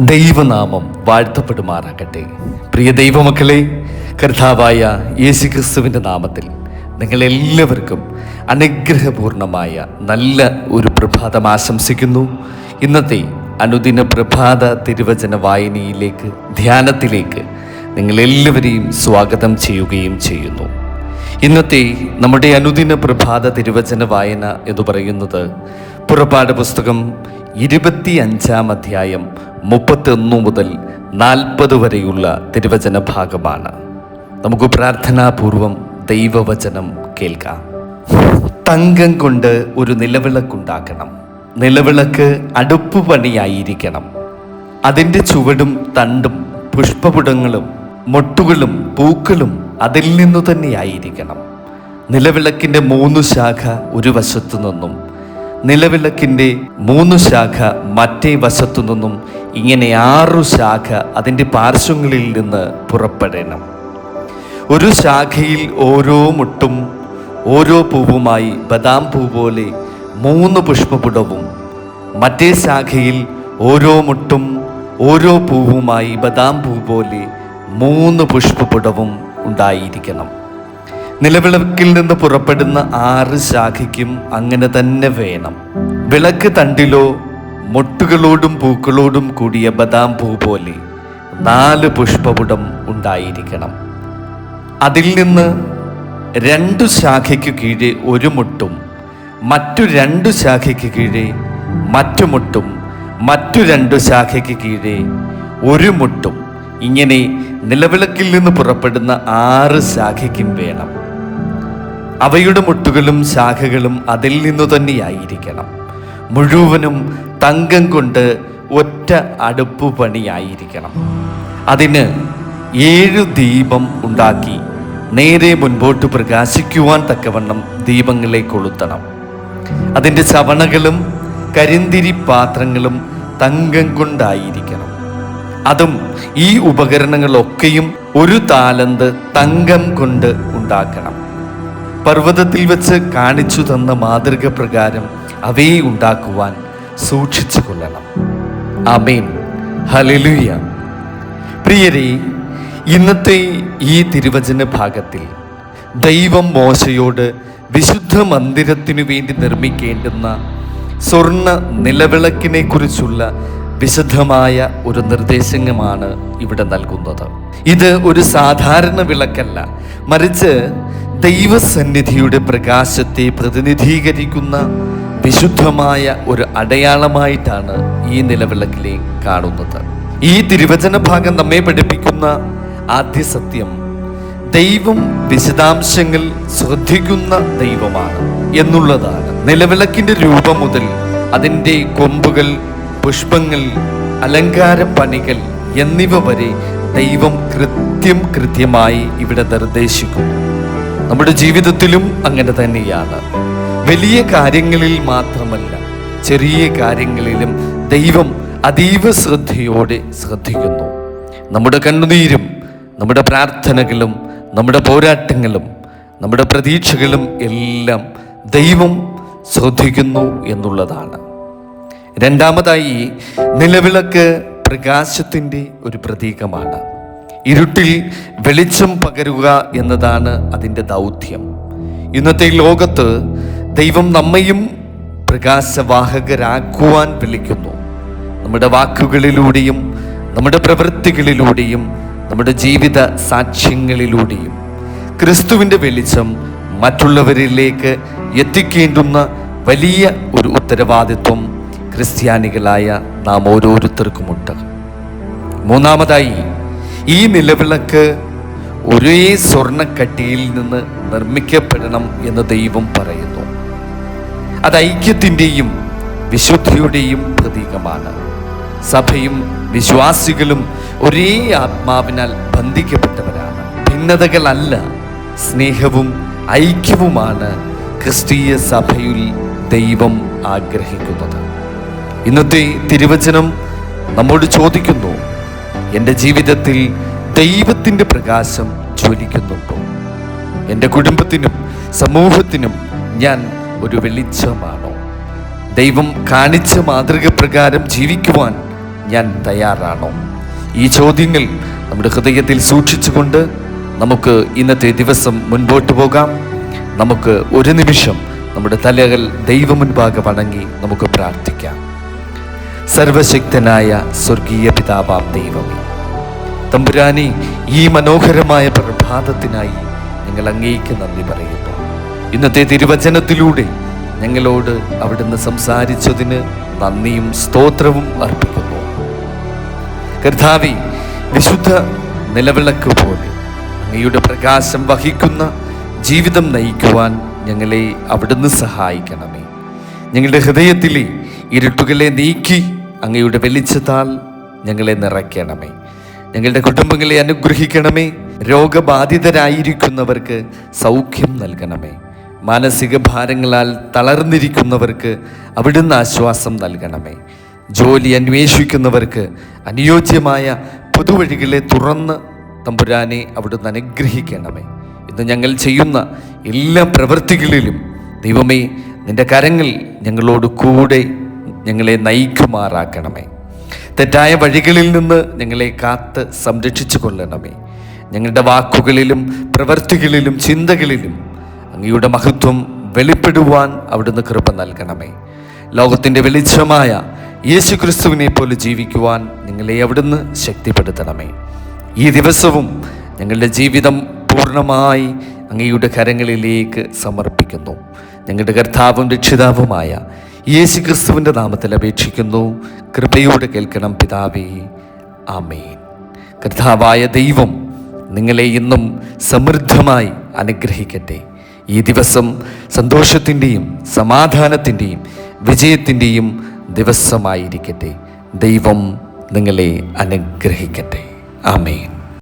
ദൈവനാമം വാഴ്ത്തപ്പെടുമാറാകട്ടെ. പ്രിയ ദൈവമക്കളെ, കർത്താവായ യേശുക്രിസ്തുവിൻ്റെ നാമത്തിൽ നിങ്ങളെല്ലാവർക്കും അനുഗ്രഹപൂർണമായ നല്ല ഒരു പ്രഭാതം ആശംസിക്കുന്നു. ഇന്നത്തെ അനുദിന പ്രഭാത തിരുവചന വായനയിലേക്ക്, ധ്യാനത്തിലേക്ക് നിങ്ങളെല്ലാവരെയും സ്വാഗതം ചെയ്യുകയും ചെയ്യുന്നു. ഇന്നത്തെ നമ്മുടെ അനുദിന പ്രഭാത തിരുവചന വായന എന്ന് പറയുന്നത് പുറപ്പാട് പുസ്തകം 25-ാം അധ്യായം 31 മുതൽ 40 വരെയുള്ള തിരുവചന ഭാഗമാണ്. നമുക്ക് പ്രാർത്ഥനാപൂർവം ദൈവവചനം കേൾക്കാം. തങ്കം കൊണ്ട് ഒരു നിലവിളക്കുണ്ടാക്കണം. നിലവിളക്ക് അടുപ്പുപണിയായിരിക്കണം. അതിൻ്റെ ചുവടും തണ്ടും പുഷ്പപുടങ്ങളും മൊട്ടുകളും പൂക്കളും അതിൽ നിന്നു തന്നെയായിരിക്കണം. നിലവിളക്കിൻ്റെ 3 ശാഖ ഒരു വശത്തു നിന്നും നിലവിളക്കിൻ്റെ 3 ശാഖ മറ്റേ വശത്തു നിന്നും ഇങ്ങനെ 6 ശാഖ അതിൻ്റെ പാർശ്വങ്ങളിൽ നിന്ന് പുറപ്പെടണം. ഒരു ശാഖയിൽ ഓരോ മുട്ടും ഓരോ പൂവുമായി ബദാം പൂ പോലെ 3 പുഷ്പപുടവും, മറ്റേ ശാഖയിൽ ഓരോ മുട്ടും ഓരോ പൂവുമായി ബദാം പൂ പോലെ 3 പുഷ്പപുടവും ഉണ്ടായിരിക്കണം. നിലവിളക്കിൽ നിന്ന് പുറപ്പെടുന്ന 6 ശാഖയ്ക്കും അങ്ങനെ തന്നെ വേണം. വിളക്ക് തണ്ടിലോ മൊട്ടുകളോടും പൂക്കളോടും കൂടിയ ബദാം പൂ പോലെ 4 പുഷ്പപുടം ഉണ്ടായിരിക്കണം. അതിൽ നിന്ന് 2 ശാഖയ്ക്ക് കീഴെ ഒരു മുട്ടും, മറ്റു 2 ശാഖയ്ക്ക് കീഴെ മറ്റു മുട്ടും, മറ്റു 2 ശാഖയ്ക്ക് കീഴെ ഒരു മുട്ടും, ഇങ്ങനെ നിലവിളക്കിൽ നിന്ന് പുറപ്പെടുന്ന 6 ശാഖയ്ക്കും വേണം. അവയുടെ മുട്ടുകളും ശാഖകളും അതിൽ നിന്നു തന്നെയായിരിക്കണം. മുഴുവനും തങ്കം കൊണ്ട് ഒറ്റ അടുപ്പുപണിയായിരിക്കണം. അതിന് 7 ദീപം ഉണ്ടാക്കി നേരെ മുൻപോട്ട് പ്രകാശിക്കുവാൻ തക്കവണ്ണം ദീപങ്ങളെ കൊളുത്തണം. അതിൻ്റെ ചവണകളും കരിന്തിരി പാത്രങ്ങളും തങ്കം കൊണ്ടായിരിക്കണം. അതും ഈ ഉപകരണങ്ങളൊക്കെയും 1 താലന്ത് തങ്കം കൊണ്ട് ഉണ്ടാക്കണം. പർവ്വതത്തിൽ വെച്ച് കാണിച്ചു തന്ന മാതൃക പ്രകാരം അവയെ ഉണ്ടാക്കുവാൻ സൂക്ഷിച്ചു കൊള്ളണം. ആമേൻ, ഹല്ലേലൂയ. പ്രിയരേ, ഇന്നത്തെ ഈ തിരുവചന ഭാഗത്തിൽ ദൈവം മോശയോട് വിശുദ്ധ മന്ദിരത്തിനു വേണ്ടി നിർമ്മിക്കേണ്ടുന്ന സ്വർണ്ണ നിലവിളക്കിനെ കുറിച്ചുള്ള വിശദമായ ഒരു നിർദ്ദേശമാണ് ഇവിടെ നൽകുന്നത്. ഇത് ഒരു സാധാരണ വിളക്കല്ല, മറിച്ച് ദൈവസന്നിധിയുടെ പ്രകാശത്തെ പ്രതിനിധീകരിക്കുന്ന വിശുദ്ധമായ ഒരു അടയാളമായിട്ടാണ് ഈ നിലവിളക്കിനെ കാണുന്നത്. ഈ തിരുവചന ഭാഗം നമ്മെ പഠിപ്പിക്കുന്ന ആദ്യ സത്യം, ദൈവം വിശദാംശങ്ങൾ ശ്രദ്ധിക്കുന്ന ദൈവമാണ് എന്നുള്ളതാണ്. നിലവിളക്കിന്റെ രൂപം മുതൽ അതിൻ്റെ കൊമ്പുകൾ, പുഷ്പങ്ങൾ, അലങ്കാര പണികൾ എന്നിവ വരെ ദൈവം കൃത്യമായി ഇവിടെ നിർദ്ദേശിക്കുന്നു. നമ്മുടെ ജീവിതത്തിലും അങ്ങനെ തന്നെയാണ്. വലിയ കാര്യങ്ങളിൽ മാത്രമല്ല, ചെറിയ കാര്യങ്ങളിലും ദൈവം അതീവ ശ്രദ്ധയോടെ ശ്രദ്ധിക്കുന്നു. നമ്മുടെ കണ്ണുനീരും നമ്മുടെ പ്രാർത്ഥനകളും നമ്മുടെ പോരാട്ടങ്ങളും നമ്മുടെ പ്രതീക്ഷകളും എല്ലാം ദൈവം ശ്രദ്ധിക്കുന്നു എന്നുള്ളതാണ്. രണ്ടാമതായി, നിലവിളക്ക് പ്രകാശത്തിൻ്റെ ഒരു പ്രതീകമാണ്. ഇരുട്ടിൽ വെളിച്ചം പകരുക എന്നതാണ് അതിൻ്റെ ദൗത്യം. ഇന്നത്തെ ലോകത്ത് ദൈവം നമ്മയും പ്രകാശവാഹകരാക്കുവാൻ വിളിക്കുന്നു. നമ്മുടെ വാക്കുകളിലൂടെയും നമ്മുടെ പ്രവൃത്തികളിലൂടെയും നമ്മുടെ ജീവിത സാക്ഷ്യങ്ങളിലൂടെയും ക്രിസ്തുവിൻ്റെ വെളിച്ചം മറ്റുള്ളവരിലേക്ക് എത്തിക്കേണ്ടുന്ന വലിയ ഒരു ഉത്തരവാദിത്വം ക്രിസ്ത്യാനികളായ നാം ഓരോരുത്തർക്കുമുണ്ട്. മൂന്നാമതായി, ഈ നിലവിളക്ക് ഒരേ സ്വർണ്ണക്കട്ടിയിൽ നിന്ന് നിർമ്മിക്കപ്പെടണം എന്ന് ദൈവം പറയുന്നു. അത് ഐക്യത്തിൻ്റെയും വിശുദ്ധിയുടെയും പ്രതീകമാണ്. സഭയും വിശ്വാസികളും ഒരേ ആത്മാവിനാൽ ബന്ധിക്കപ്പെട്ടവരാണ്. ഭിന്നതകളല്ല, സ്നേഹവും ഐക്യവുമാണ് ക്രിസ്തീയ സഭയിൽ ദൈവം ആഗ്രഹിക്കുന്നത്. ഇന്നത്തെ തിരുവചനം നമ്മോട് ചോദിക്കുന്നു, എൻ്റെ ജീവിതത്തിൽ ദൈവത്തിൻ്റെ പ്രകാശം ജ്വലിക്കുന്നുണ്ടോ? എൻ്റെ കുടുംബത്തിനും സമൂഹത്തിനും ഞാൻ ഒരു വെളിച്ചമാണോ? ദൈവം കാണിച്ച മാതൃക പ്രകാരം ജീവിക്കുവാൻ ഞാൻ തയ്യാറാണോ? ഈ ചോദ്യങ്ങൾ നമ്മുടെ ഹൃദയത്തിൽ സൂക്ഷിച്ചുകൊണ്ട് നമുക്ക് ഇന്നത്തെ ദിവസം മുൻപോട്ട് പോകാം. നമുക്ക് ഒരു നിമിഷം നമ്മുടെ തലകൾ ദൈവമുൻപാകെ വണങ്ങി നമുക്ക് പ്രാർത്ഥിക്കാം. സർവശക്തനായ സ്വർഗീയ പിതാവാം ദൈവമേ, തമ്പുരാനെ, ഈ മനോഹരമായ പ്രഭാതത്തിനായി ഞങ്ങൾ അങ്ങേക്ക് നന്ദി പറയുന്നു. ഇന്നത്തെ തിരുവചനത്തിലൂടെ ഞങ്ങളോട് അവിടുന്ന് സംസാരിച്ചതിന് നന്ദിയും സ്തോത്രവും അർപ്പിക്കുന്നു. കർത്താവേ, വിശുദ്ധ നിലവിളക്ക് പോലെ അങ്ങയുടെ പ്രകാശം വഹിക്കുന്ന ജീവിതം നയിക്കുവാൻ ഞങ്ങളെ അവിടുന്ന് സഹായിക്കണമേ. ഞങ്ങളുടെ ഹൃദയത്തിലെ ഇരുട്ടുകളെ നീക്കി അങ്ങയുടെ വെളിച്ചത്താൽ ഞങ്ങളെ നിറയ്ക്കണമേ. ഞങ്ങളുടെ കുടുംബങ്ങളെ അനുഗ്രഹിക്കണമേ. രോഗബാധിതരായിരിക്കുന്നവർക്ക് സൗഖ്യം നൽകണമേ. മാനസിക ഭാരങ്ങളാൽ തളർന്നിരിക്കുന്നവർക്ക് അവിടുന്ന് ആശ്വാസം നൽകണമേ. ജോലി അന്വേഷിക്കുന്നവർക്ക് അനുയോജ്യമായ പുതുവഴികളെ തുറന്ന് തമ്പുരാനെ അവിടുന്ന് അനുഗ്രഹിക്കണമേ. ഇന്ന് ഞങ്ങൾ ചെയ്യുന്ന എല്ലാ പ്രവൃത്തികളിലും ദൈവമേ, നിന്റെ കരങ്ങൾ ഞങ്ങളോട് കൂടെ ഞങ്ങളെ നയിക്കുമാറാക്കണമേ. തെറ്റായ വഴികളിൽ നിന്ന് ഞങ്ങളെ കാത്ത് സംരക്ഷിച്ചു കൊള്ളണമേ. ഞങ്ങളുടെ വാക്കുകളിലും പ്രവൃത്തികളിലും ചിന്തകളിലും അങ്ങയുടെ മഹത്വം വെളിപ്പെടുവാൻ അവിടുന്ന് കൃപ നൽകണമേ. ലോകത്തിൻ്റെ വെളിച്ചമായ യേശു ക്രിസ്തുവിനെ പോലെ ജീവിക്കുവാൻ ഞങ്ങളെ അവിടുന്ന് ശക്തിപ്പെടുത്തണമേ. ഈ ദിവസവും ഞങ്ങളുടെ ജീവിതം പൂർണ്ണമായി അങ്ങയുടെ കരങ്ങളിലേക്ക് സമർപ്പിക്കുന്നു. ഞങ്ങളുടെ കർത്താവും രക്ഷിതാവുമായ യേശു ക്രിസ്തുവിൻ്റെ നാമത്തിൽ അപേക്ഷിക്കുന്നു. കൃപയോടെ കേൾക്കണം പിതാവേ, ആമേൻ. കർത്താവായ ദൈവം നിങ്ങളെ ഇന്നും സമൃദ്ധമായി അനുഗ്രഹിക്കട്ടെ. ഈ ദിവസം സന്തോഷത്തിൻ്റെയും സമാധാനത്തിൻ്റെയും വിജയത്തിൻ്റെയും ദിവസമായിരിക്കട്ടെ. ദൈവം നിങ്ങളെ അനുഗ്രഹിക്കട്ടെ. ആമേൻ.